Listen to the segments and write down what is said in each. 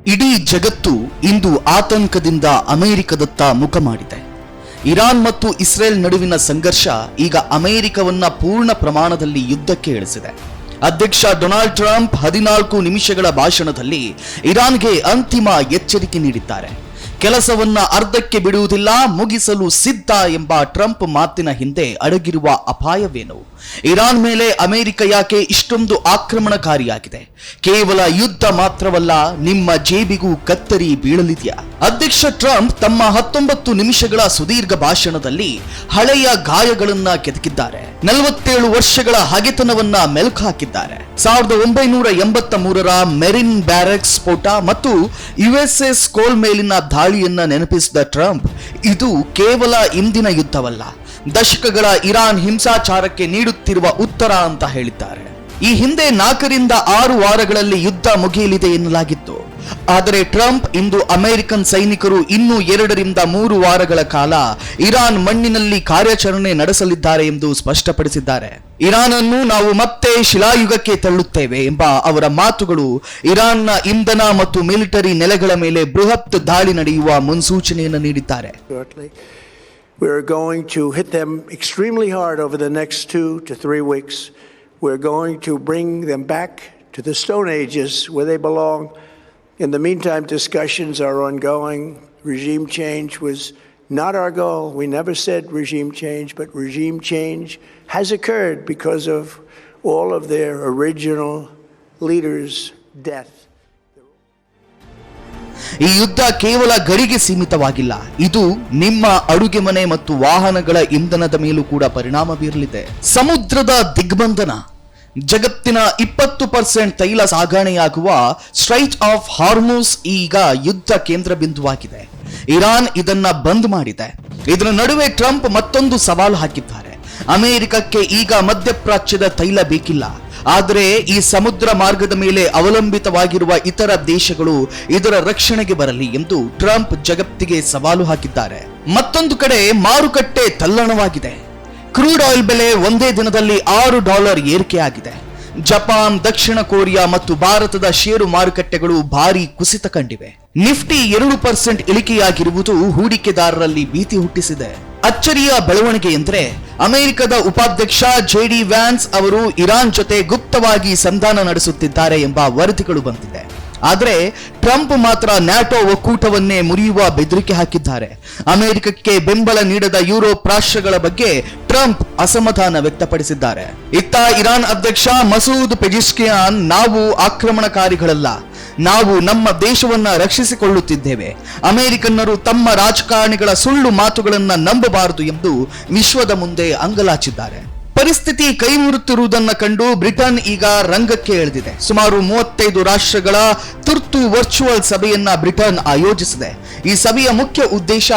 ಇಡೀ ಜಗತ್ತು ಇಂದು ಆತಂಕದಿಂದ ಅಮೆರಿಕದತ್ತ ಮುಖ ಮಾಡಿದೆ. ಇರಾನ್ ಮತ್ತು ಇಸ್ರೇಲ್ ನಡುವಿನ ಸಂಘರ್ಷ ಈಗ ಅಮೆರಿಕವನ್ನ ಪೂರ್ಣ ಪ್ರಮಾಣದಲ್ಲಿ ಯುದ್ಧಕ್ಕೆ ಇಳಿಸಿದೆ. ಅಧ್ಯಕ್ಷ ಡೊನಾಲ್ಡ್ ಟ್ರಂಪ್ 14 ನಿಮಿಷಗಳ ಭಾಷಣದಲ್ಲಿ ಇರಾನ್ಗೆ ಅಂತಿಮ ಎಚ್ಚರಿಕೆ ನೀಡಿದ್ದಾರೆ. ಕೆಲಸವನ್ನ ಅರ್ಧಕ್ಕೆ ಬಿಡುವುದಿಲ್ಲ, ಮುಗಿಸಲು ಸಿದ್ಧ ಎಂಬ ಟ್ರಂಪ್ ಮಾತಿನ ಹಿಂದೆ ಅಡಗಿರುವ ಅಪಾಯವೇನು? ಇರಾನ್ ಮೇಲೆ ಅಮೆರಿಕ ಯಾಕೆ ಇಷ್ಟೊಂದು ಆಕ್ರಮಣಕಾರಿಯಾಗಿದೆ? ಕೇವಲ ಯುದ್ಧ ಮಾತ್ರವಲ್ಲ, ನಿಮ್ಮ ಜೇಬಿಗೂ ಕತ್ತರಿ ಬೀಳಲಿದೆಯಾ? ಅಧ್ಯಕ್ಷ ಟ್ರಂಪ್ ತಮ್ಮ 19 ನಿಮಿಷಗಳ ಸುದೀರ್ಘ ಭಾಷಣದಲ್ಲಿ ಹಳೆಯ ಗಾಯಗಳನ್ನ ಕೆದಕಿದ್ದಾರೆ. 47 ವರ್ಷಗಳ ಹಗೆತನವನ್ನ ಮೆಲುಕು ಹಾಕಿದ್ದಾರೆ. 1983ರ ಮೆರಿನ್ ಬ್ಯಾರೆಕ್ಸ್ ಸ್ಫೋಟ ಮತ್ತು USS ಕೋಲ್ ಮೇಲಿನ ದಾಳಿಯನ್ನ ನೆನಪಿಸಿದ ಟ್ರಂಪ್, ಇದು ಕೇವಲ ಇಂದಿನ ಯುದ್ಧವಲ್ಲ, ದಶಕಗಳ ಇರಾನ್ ಹಿಂಸಾಚಾರಕ್ಕೆ ನೀಡುತ್ತಿರುವ ಉತ್ತರ ಅಂತ ಹೇಳಿದ್ದಾರೆ. ಈ ಹಿಂದೆ 4 ರಿಂದ 6 ವಾರಗಳಲ್ಲಿ ಯುದ್ಧ ಮುಗಿಯಲಿದೆ ಎನ್ನಲಾಗಿತ್ತು. ಆದರೆ ಟ್ರಂಪ್ ಇಂದು ಅಮೆರಿಕನ್ ಸೈನಿಕರು ಇನ್ನೂ 2 ರಿಂದ 3 ವಾರಗಳ ಕಾಲ ಇರಾನ್ ಮಣ್ಣಿನಲ್ಲಿ ಕಾರ್ಯಾಚರಣೆ ನಡೆಸಲಿದ್ದಾರೆ ಎಂದು ಸ್ಪಷ್ಟಪಡಿಸಿದ್ದಾರೆ. ಇರಾನ್ ಅನ್ನು ನಾವು ಮತ್ತೆ ಶಿಲಾಯುಗಕ್ಕೆ ತಳ್ಳುತ್ತೇವೆ ಎಂಬ ಅವರ ಮಾತುಗಳು ಇರಾನ್ನ ಇಂಧನ ಮತ್ತು ಮಿಲಿಟರಿ ನೆಲೆಗಳ ಮೇಲೆ ಬೃಹತ್ ದಾಳಿ ನಡೆಯುವ ಮುನ್ಸೂಚನೆಯನ್ನು ನೀಡಿದ್ದಾರೆ. We're going to hit them extremely hard over the next 2 to 3 weeks. We're going to bring them back to the Stone Ages where they belong. In the meantime, discussions are ongoing. Regime change was not our goal. We never said regime change, but regime change has occurred because of all of their original leaders' death. ಈ ಯುದ್ಧ ಕೇವಲ ಗಡಿಗೆ ಸೀಮಿತವಾಗಿಲ್ಲ, ಇದು ನಿಮ್ಮ ಅಡುಗೆ ಮನೆ ಮತ್ತು ವಾಹನಗಳ ಇಂಧನದ ಮೇಲೂ ಕೂಡ ಪರಿಣಾಮ ಬೀರಲಿದೆ. ಸಮುದ್ರದ ದಿಗ್ಬಂಧನ, ಜಗತ್ತಿನ 20% ತೈಲ ಸಾಗಣೆಯಾಗುವ ಸ್ಟ್ರೈಟ್ ಆಫ್ ಹಾರ್ಮುಸ್ ಈಗ ಯುದ್ಧ ಕೇಂದ್ರ ಬಿಂದುವಾಗಿದೆ. ಇರಾನ್ ಇದನ್ನ ಬಂದ್ ಮಾಡಿದೆ. ಇದರ ನಡುವೆ ಟ್ರಂಪ್ ಮತ್ತೊಂದು ಸವಾಲು ಹಾಕಿದ್ದಾರೆ. ಅಮೆರಿಕಕ್ಕೆ ಈಗ ಮಧ್ಯಪ್ರಾಚ್ಯದ ತೈಲ ಬೇಕಿಲ್ಲ, ಆದರೆ ಈ ಸಮುದ್ರ ಮಾರ್ಗದ ಮೇಲೆ ಅವಲಂಬಿತವಾಗಿರುವ ಇತರ ದೇಶಗಳು ಇದರ ರಕ್ಷಣೆಗೆ ಬರಲಿ ಎಂದು ಟ್ರಂಪ್ ಜಗತ್ತಿಗೆ ಸವಾಲು ಹಾಕಿದ್ದಾರೆ. ಮತ್ತೊಂದು ಕಡೆ ಮಾರುಕಟ್ಟೆ ತಲ್ಲಣವಾಗಿದೆ. ಕ್ರೂಡ್ ಆಯಿಲ್ ಬೆಲೆ ಒಂದೇ ದಿನದಲ್ಲಿ $6 ಏರಿಕೆಯಾಗಿದೆ. ಜಪಾನ್, ದಕ್ಷಿಣ ಕೊರಿಯಾ ಮತ್ತು ಭಾರತದ ಷೇರು ಮಾರುಕಟ್ಟೆಗಳು ಭಾರಿ ಕುಸಿತ ಕಂಡಿವೆ. ನಿಫ್ಟಿ 2% ಇಳಿಕೆಯಾಗಿರುವುದು ಹೂಡಿಕೆದಾರರಲ್ಲಿ ಭೀತಿ ಹುಟ್ಟಿಸಿದೆ. ಅಚ್ಚರಿಯ ಬೆಳವಣಿಗೆ ಎಂದರೆ ಅಮೆರಿಕದ ಉಪಾಧ್ಯಕ್ಷ JD ವ್ಯಾನ್ಸ್ ಅವರು ಇರಾನ್ ಜೊತೆ ಗುಪ್ತವಾಗಿ ಸಂಧಾನ ನಡೆಸುತ್ತಿದ್ದಾರೆ ಎಂಬ ವರದಿಗಳು ಬಂದಿದೆ. ಆದರೆ ಟ್ರಂಪ್ ಮಾತ್ರ ನ್ಯಾಟೋ ಒಕ್ಕೂಟವನ್ನೇ ಮುರಿಯುವ ಬೆದರಿಕೆ ಹಾಕಿದ್ದಾರೆ. ಅಮೆರಿಕಕ್ಕೆ ಬೆಂಬಲ ನೀಡದ ಯುರೋಪ್ ರಾಷ್ಟ್ರಗಳ ಬಗ್ಗೆ ಟ್ರಂಪ್ ಅಸಮಾಧಾನ ವ್ಯಕ್ತಪಡಿಸಿದ್ದಾರೆ. ಇತ್ತ ಇರಾನ್ ಅಧ್ಯಕ್ಷ ಮಸೂದ್ ಪೆಜಿಶ್ಕಿಯಾನ್, ನಾವು ಆಕ್ರಮಣಕಾರಿಗಳಲ್ಲ, ನಾವು ನಮ್ಮ ದೇಶವನ್ನ ರಕ್ಷಿಸಿಕೊಳ್ಳುತ್ತಿದ್ದೇವೆ, ಅಮೆರಿಕನ್ನರು ತಮ್ಮ ರಾಜಕಾರಣಿಗಳ ಸುಳ್ಳು ಮಾತುಗಳನ್ನ ನಂಬಬಾರದು ಎಂದು ವಿಶ್ವದ ಮುಂದೆ ಅಂಗಲಾಚಿದ್ದಾರೆ. ಪರಿಸ್ಥಿತಿ ಕೈಮುರುತ್ತಿರುವುದನ್ನು ಕಂಡು ಬ್ರಿಟನ್ ಈಗ ರಂಗಕ್ಕೆ ಇಳಿದಿದೆ. ಸುಮಾರು 35 ರಾಷ್ಟ್ರಗಳ ತುರ್ತು ವರ್ಚುವಲ್ ಸಭೆಯನ್ನ ಬ್ರಿಟನ್ ಆಯೋಜಿಸಿದೆ. ಈ ಸಭೆಯ ಮುಖ್ಯ ಉದ್ದೇಶ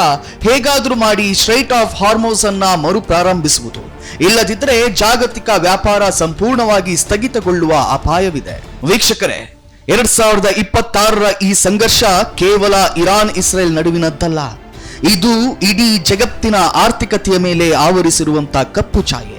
ಹೇಗಾದ್ರೂ ಮಾಡಿ ಸ್ಟ್ರೈಟ್ ಆಫ್ ಹಾರ್ಮುಸ್ ಅನ್ನ ಮರುಪ್ರಾರಂಭಿಸುವುದು, ಇಲ್ಲದಿದ್ದರೆ ಜಾಗತಿಕ ವ್ಯಾಪಾರ ಸಂಪೂರ್ಣವಾಗಿ ಸ್ಥಗಿತಗೊಳ್ಳುವ ಅಪಾಯವಿದೆ. ವೀಕ್ಷಕರೇ, 2026ರ ಈ ಸಂಘರ್ಷ ಕೇವಲ ಇರಾನ್ ಇಸ್ರೇಲ್ ನಡುವಿನದ್ದಲ್ಲ, ಇದು ಇಡೀ ಜಗತ್ತಿನ ಆರ್ಥಿಕತೆಯ ಮೇಲೆ ಆವರಿಸಿರುವಂತಹ ಕಪ್ಪು ಛಾಯೆ.